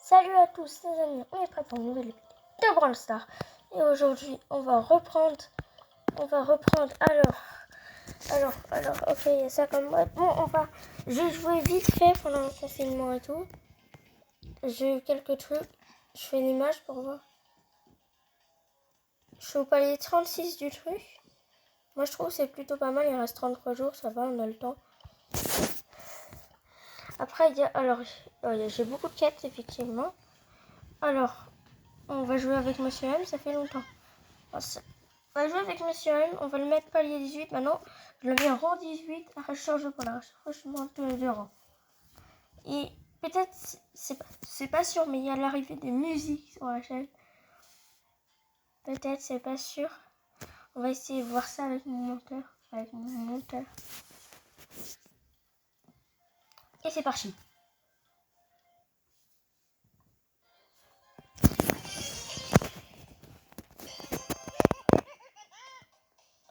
Salut à tous les amis, on est prêt pour une nouvelle vidéo de Brawl Stars. Et aujourd'hui on va reprendre. Alors, ok, il y a ça comme mode. Bon, j'ai joué vite fait pendant le confinement et tout. J'ai eu quelques trucs. Je fais une image pour voir. Je suis au palier 36 du truc. Moi je trouve que c'est plutôt pas mal, il reste 33 jours, ça va, on a le temps. Après, j'ai beaucoup de quêtes effectivement. Alors, on va jouer avec Monsieur M, ça fait longtemps. On va jouer avec Monsieur M, on va le mettre palier 18 maintenant. Je le mets en rang 18, recharge pour la rapprochement de rang. Et peut-être, c'est pas sûr, mais il y a l'arrivée des musiques sur la chaîne. Peut-être, c'est pas sûr. On va essayer de voir ça avec mon monteur. Et c'est parti.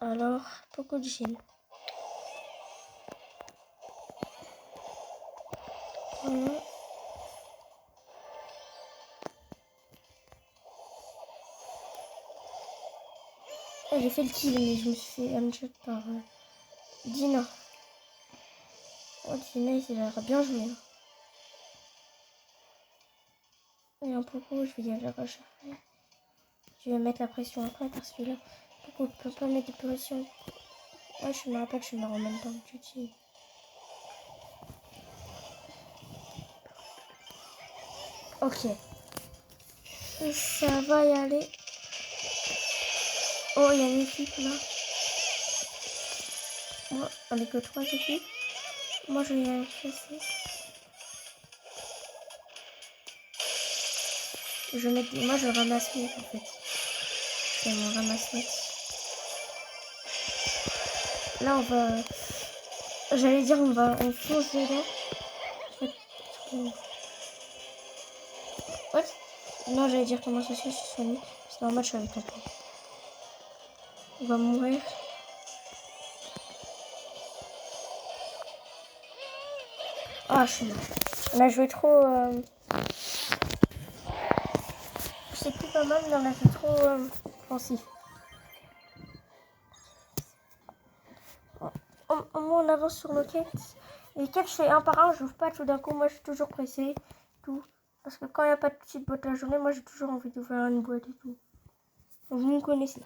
Alors, beaucoup de gym. Voilà. J'ai fait le kill, mais je me suis fait un-shot par Dina. Oh, Dina, il a bien joué. Hein. Et un Poco, je vais y aller rechercher. Je vais mettre la pression après parce que là, Poco peut pas mettre de pression. Moi, je me rappelle, je me rends en même temps que tu. Ok. Et ça va y aller. Oh, il y a une équipe là. Moi, on est que 3 équipes. Moi, je vais y aller chasser. Moi, je ramasse mes en fait. C'est mon ramasse-mec. Là, on va. J'allais dire, on fonce dedans. What? Non, j'allais dire comment ça se fait, je suis soignée. C'est normal, je suis avec ton père. On va mourir. Ah, je suis mort. On a joué trop. C'était pas mal, mais on a fait trop offensif. Au moins, on avance sur nos quêtes. Les quêtes, je fais un par un, je n'ouvre pas tout d'un coup. Moi, je suis toujours pressée. Tout. Parce que quand il n'y a pas de petite boîte la journée, moi, j'ai toujours envie d'ouvrir une boîte et tout. Donc, vous me connaissez.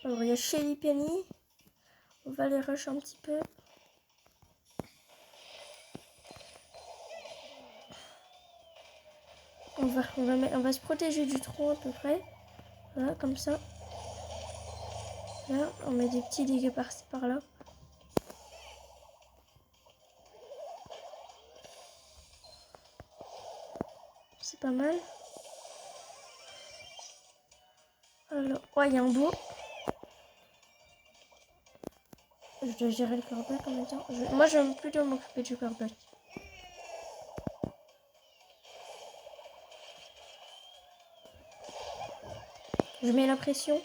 Alors, il y a Shelly Penny. On va les rush un petit peu. On va se protéger du tronc à peu près. Voilà, comme ça. Là, on met des petits dégâts par-ci par-là. C'est pas mal. Alors, ouais, il y a un beau. Je dois gérer le corbac en même temps. Moi, je vais plutôt m'occuper du corbac. Je mets la pression.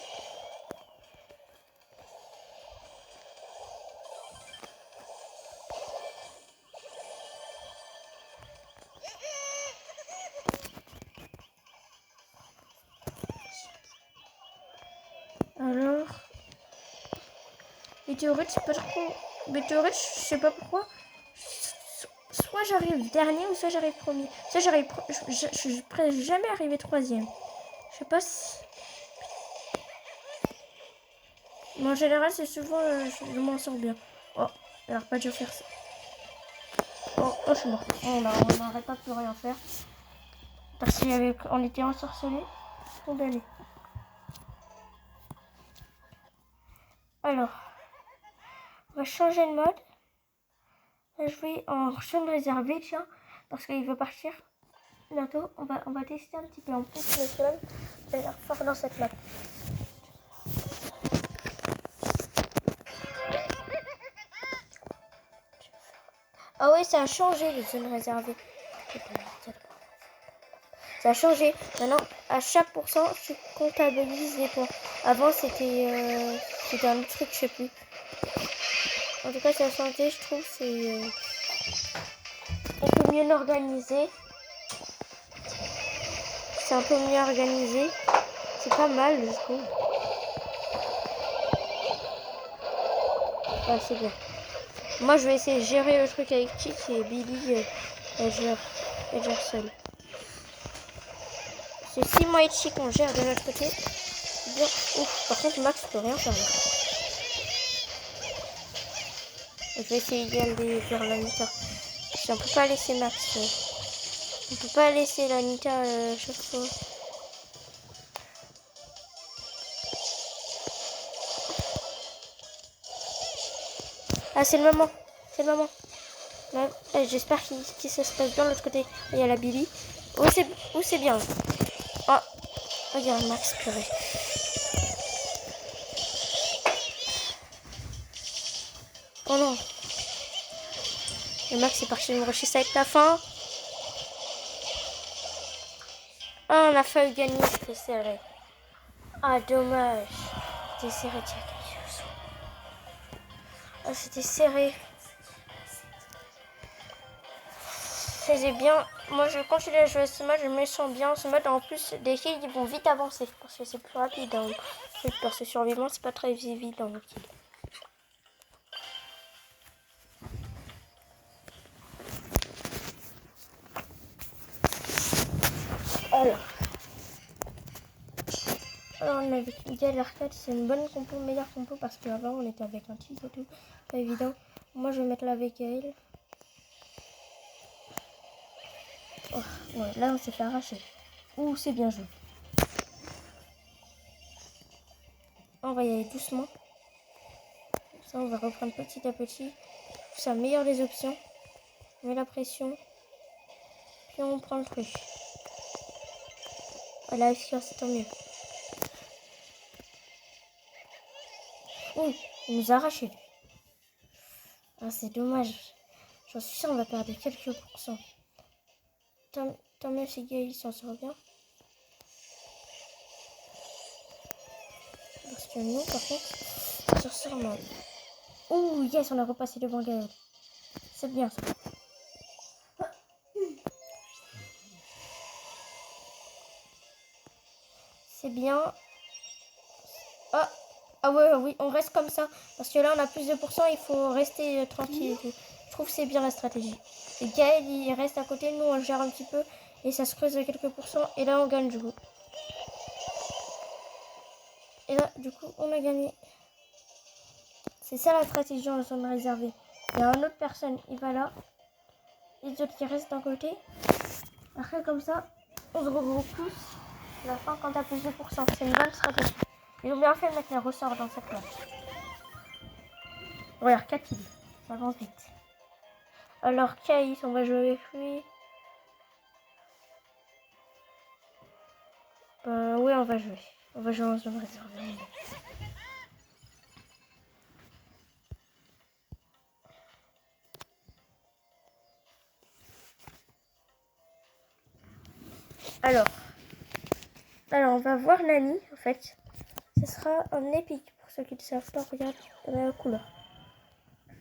Alors, météorite, c'est pas trop. Météorite, je sais pas pourquoi. Soit j'arrive dernier ou soit j'arrive premier. Soit j'arrive. Je suis presque jamais arrivé troisième. Je sais pas si. Mais en général, c'est souvent. Je m'en sors bien. Oh, alors pas dû faire ça. Oh, je suis mort. On n'aurait pas pu rien faire. Parce qu'on était ensorcelés. Condamnés. Alors, on va changer de mode. Là, je vais en chaîne réservée, tiens, parce qu'il veut partir bientôt. On va tester un petit peu en plus le seul. Il a l'air fort dans cette map. Ah oui, ça a changé les zones réservées. Ça a changé. Maintenant, à chaque pourcent, tu comptabilises les points. Avant, c'était un autre truc, je sais plus. En tout cas, ça a changé, je trouve. C'est un peu mieux organisé. C'est un peu mieux organisé. C'est pas mal, je trouve. Ouais, c'est bien. Moi, je vais essayer de gérer le truc avec Chick et Billy. Elle gère seule. C'est si moi et Chick on gère de notre côté. Bien. Ouf, par contre, Max peut rien faire là. Je vais essayer d'aller vers la Nita. On peut pas laisser Max. On peut pas laisser la Nita chaque fois. Ah, c'est le moment. C'est le moment. J'espère que ça se passe bien de l'autre côté. Il y a la Billy. Où c'est bien. Oh, regarde Max, purée. Oh non. Le Max est parti me rusher ça avec la fin. Ah, on a failli gagner, c'était serré. Ah, dommage. C'était serré, tiens, quelque chose. Ah, c'était serré. Faisait bien. Moi, je continue à jouer à ce match, je me sens bien. Ce match, en plus, les kills, ils vont vite avancer. Parce que c'est plus rapide. Hein. Parce que survivant, c'est pas très évident. Alors, on est avec Miguel Arcade, c'est une bonne compo, meilleure compo parce qu'avant on était avec un tilt et tout, pas évident. Moi je vais mettre là avec elle. Oh, ouais, là on s'est fait arracher. Ouh, c'est bien joué. On va y aller doucement. Ça, on va reprendre petit à petit. Ça améliore les options. On met la pression. Puis on prend le truc. Voilà, c'est tant mieux. Ouh, il nous a arraché lui. Ah, c'est dommage. J'en suis sûr, on va perdre quelques pourcents. Tant mieux si Gaël s'en sort bien. Parce que nous, par contre, sur sûrement. Ouh, yes, on a repassé devant Gaël. C'est bien ça. C'est bien. Ah ouais, oui, on reste comme ça. Parce que là, on a plus de pourcents, il faut rester tranquille et tout. Je trouve que c'est bien la stratégie. Et Gaël, il reste à côté, nous, on le gère un petit peu. Et ça se creuse de quelques pourcents. Et là, on gagne du coup. Et là, du coup, on a gagné. C'est ça la stratégie en zone réservée. Il y a une autre personne, il va là. Les autres qui restent d'un côté. Après, comme ça, on se regroupe tous. À la fin, quand t'as plus de pourcents, c'est une bonne stratégie. Ils ont bien fait de mettre les ressorts dans cette map. Regarde, 4 kills. Ça avance vite. Alors, Kaïs, on va jouer avec lui. Oui, on va jouer. On va jouer en zone réservée. Alors, on va voir Nani, en fait. Ce sera un épique. Pour ceux qui ne savent pas, regarde, dans la couleur.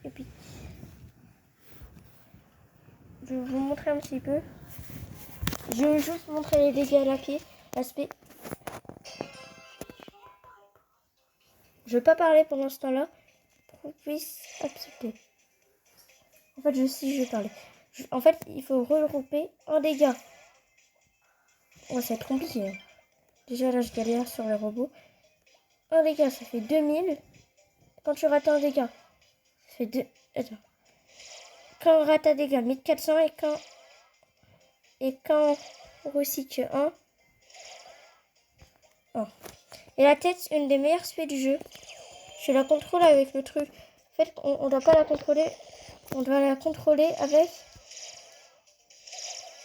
Épique. Je vais vous montrer un petit peu. Je vais juste montrer les dégâts à l'aspect. Je ne vais pas parler pendant ce temps-là pour qu'on puisse accepter. En fait, si je vais parler. En fait, il faut regrouper un dégât. Oh, c'est compliqué. Hein. Déjà, là, je galère sur les robots. Un dégât, ça fait 2000. Quand tu rates un dégât, ça fait 2... Attends. Quand on rate un dégât, 1400 et quand on recycle 1. Et la tête, une des meilleures spé du jeu. Je la contrôle avec le truc. En fait, on ne doit pas la contrôler. On doit la contrôler avec...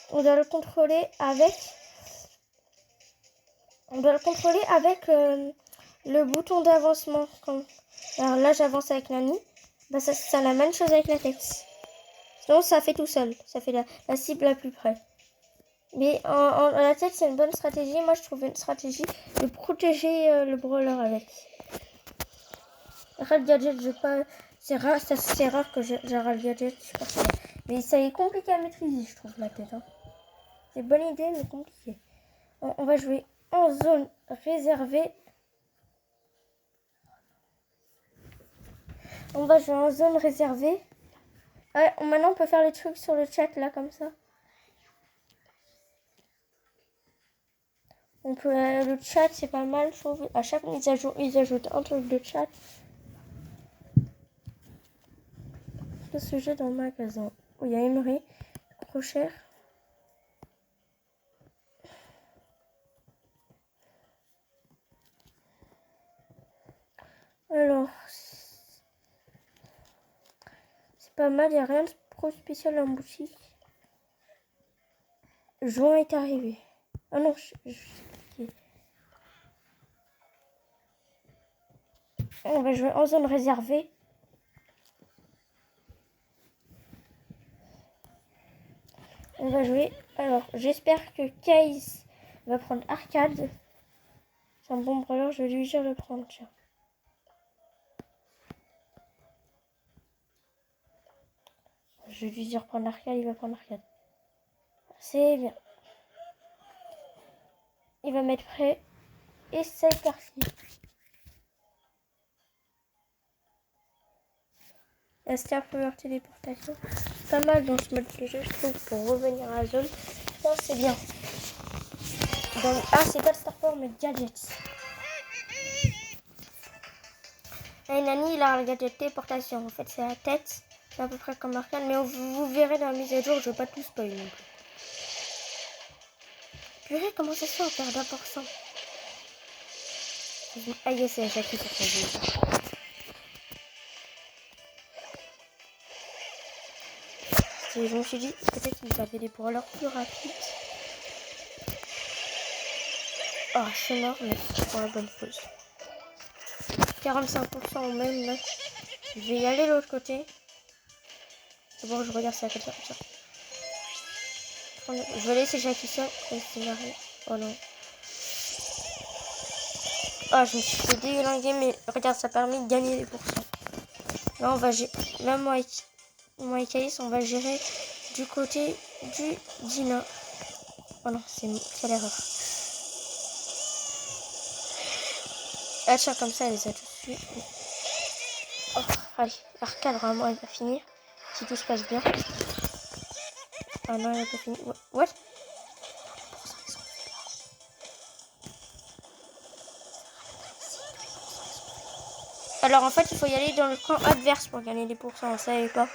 On doit le contrôler avec le bouton d'avancement. Alors là, j'avance avec Nani. Bah, ça la même chose avec la tête. Sinon, ça fait tout seul. Ça fait la cible la plus près. Mais à la tête, c'est une bonne stratégie. Moi, je trouve une stratégie de protéger le brawler avec. Red Gadget, je pas. C'est rare que j'ai Red Gadget. Je sais pas pourquoi. Mais ça est compliqué à maîtriser, je trouve, la tête. Hein. C'est une bonne idée, mais compliqué. On va jouer en zone réservée. On va jouer en zone réservée. Ouais, maintenant, on peut faire les trucs sur le chat, là, comme ça. On peut, le chat, c'est pas mal, je trouve. À chaque mise à jour, ils ajoutent un truc de chat. Le sujet dans le magasin. Où il y a Emery. Trop cher. Alors, c'est pas mal, il n'y a rien de trop spécial en boutique. Juin est arrivé. Ah non, on va jouer en zone réservée. On va jouer. Alors, j'espère que Case va prendre Arcade. C'est un bon brawler, je vais lui dire de le prendre. Tiens. Je vais lui dire prendre Arcade, il va prendre Arcade. C'est bien. Il va mettre prêt. Et c'est parti. La Star Power téléportation. Pas mal dans ce mode de jeu, je trouve, pour revenir à la zone. Je pense que c'est bien. Donc, c'est pas le Star Power, mais Gadgets. Et Nani, il a un gadget téléportation. En fait, c'est la tête. C'est à peu près comme Arcane, mais vous verrez dans la mise à jour, je ne vais pas tout spoiler non plus. Purée, comment ça se fait, on perd 1%. Ah, yes, c'est Jackie pour ça. Je me suis dit, peut-être qu'ils avaient des brawlers plus rapides. Oh, c'est mort, mais pour la bonne cause. 45% au même, là. Je vais y aller de l'autre côté. D'abord, je regarde ça comme ça. Je vais laisser Jackie seul. Oh non. Ah, je me suis fait déglinguer, mais regarde, ça permet de gagner des pourcents. Là, on va gérer. Là, moi et Caïs, on va gérer du côté du Dina. Oh non, c'est l'erreur. Elle tient comme ça, elle les a tout de suite. Oh, allez, Arcade, vraiment, elle va finir. Si tout se passe bien. Ah non, elle n'a pas fini. What? Alors en fait, il faut y aller dans le camp adverse pour gagner des pourcents. Vous savez pas.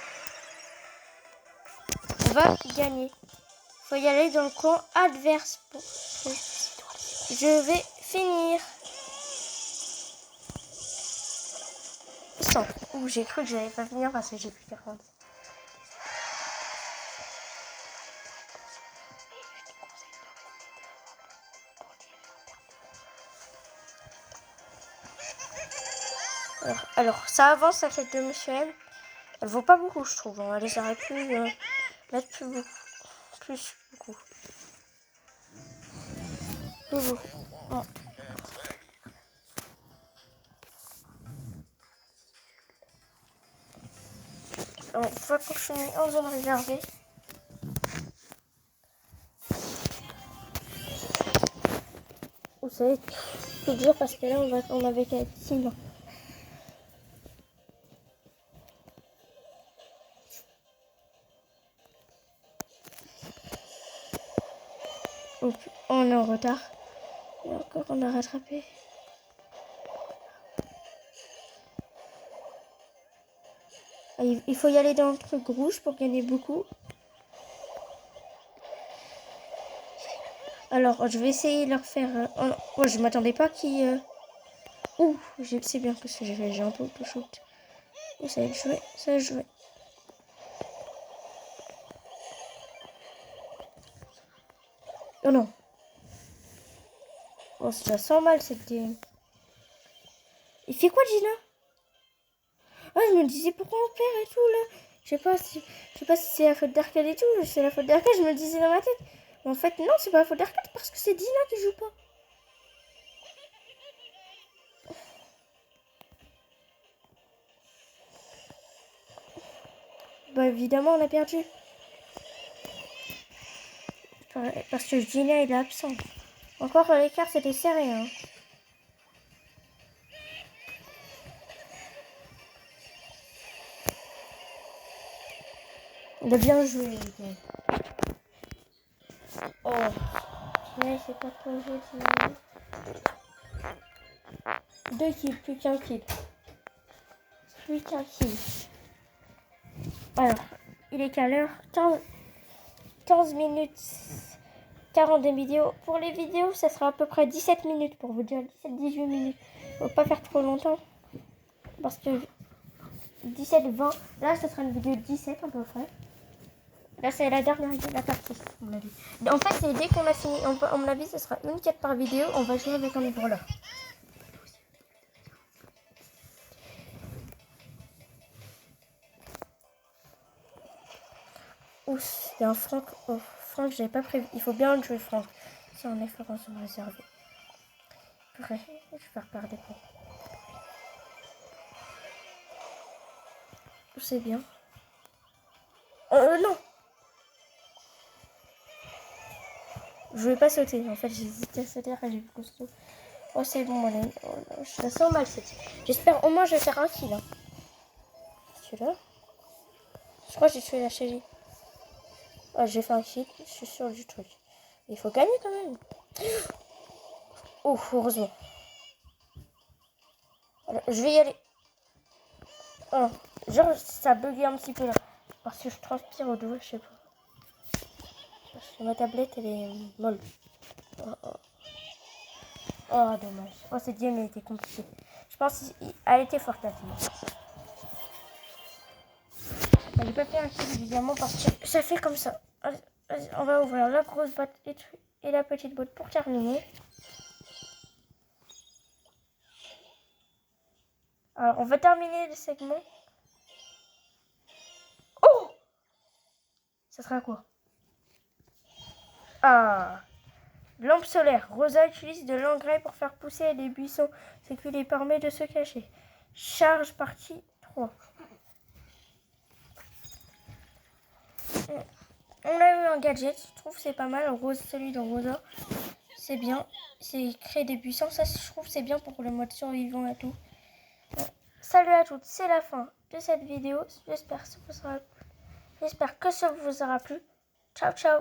On va gagner. Il faut y aller dans le camp adverse. Pour... Je vais finir. 100. Ouh, j'ai cru que j'allais pas finir parce que j'ai plus 40. Alors, ça avance la quête de Monsieur M. Elle vaut pas beaucoup, je trouve. Elle les aurait pu mettre plus beaucoup. Plus beaucoup. Bon. On va continuer en zone réservée. Vous savez, c'est dur parce que là, on avait qu'à être 6 ans. On est en retard. Et encore, on a rattrapé. Il faut y aller dans le truc rouge pour gagner beaucoup. Alors, je vais essayer de leur faire... Oh, je m'attendais pas qu'ils... Ouh, c'est bien parce que j'ai un peu de shoot. Oh, ça va jouer, ça va jouer. Oh non. Oh, ça sent mal cette game. Il fait quoi, Gina? Ah, je me disais pourquoi on perd et tout là. Je sais pas si c'est la faute d'Arcade et tout. C'est la faute d'Arcade, je me disais dans ma tête. En fait, non, c'est pas la faute d'Arcade parce que c'est Dina qui joue pas. Bah évidemment, on a perdu. Parce que Dina, il est absent. Encore l'écart, c'était serré. Hein. Il a bien joué. Oh. Mais c'est pas trop joué. 2 kills, plus qu'un kill. Plus qu'un kill. Alors, il est quelle heure 15 minutes 42 vidéos. Pour les vidéos, ça sera à peu près 17 minutes pour vous dire. 17-18 minutes. Faut pas faire trop longtemps. Parce que 17-20. Là, ça sera une vidéo de 17 à peu près. Là, c'est la dernière la partie, à mon avis. En fait, c'est dès qu'on a fini. À mon avis, ça sera une quête par vidéo. On va jouer avec un ébranleur. Ouf, il y a un Franck. Oh, Franck, j'avais pas prévu. Il faut bien le jouer, Franck. Si on est fort, on se réserver. Bref, je vais faire part des points. C'est bien. Non. Je voulais pas sauter. En fait, j'hésitais à sauter. Après, j'ai vu costaud. Oh, c'est bon, moi, je la sens mal, cette. J'espère au moins je vais faire un kill. Hein. Celui-là. Je crois que j'ai tué la chérie. Oh, j'ai fait un kill. Je suis sûre du truc. Il faut gagner quand même. Oh, heureusement. Alors, je vais y aller. Oh, genre, ça bugué un petit peu là. Parce que je transpire au doigt, je sais pas. Parce que ma tablette, elle est molle. Oh, oh. Oh, dommage. Oh, cette game, elle était compliquée. Je pense qu'elle était forte, la fille. Bah, j'ai pas fait un kill, évidemment, parce que ça fait comme ça. On va ouvrir la grosse boîte et la petite boîte pour terminer. Alors, on va terminer le segment. Oh! Ça sera quoi? Ah! Lampe solaire. Rosa utilise de l'engrais pour faire pousser les buissons, ce qui lui permet de se cacher. Charge partie 3. On a eu un gadget, je trouve c'est pas mal. Rose, celui de Rosa, c'est bien. C'est créer des buissons, ça je trouve c'est bien pour le mode survivant et tout. Salut à toutes, c'est la fin de cette vidéo. J'espère que ça vous aura plu. Ciao, ciao.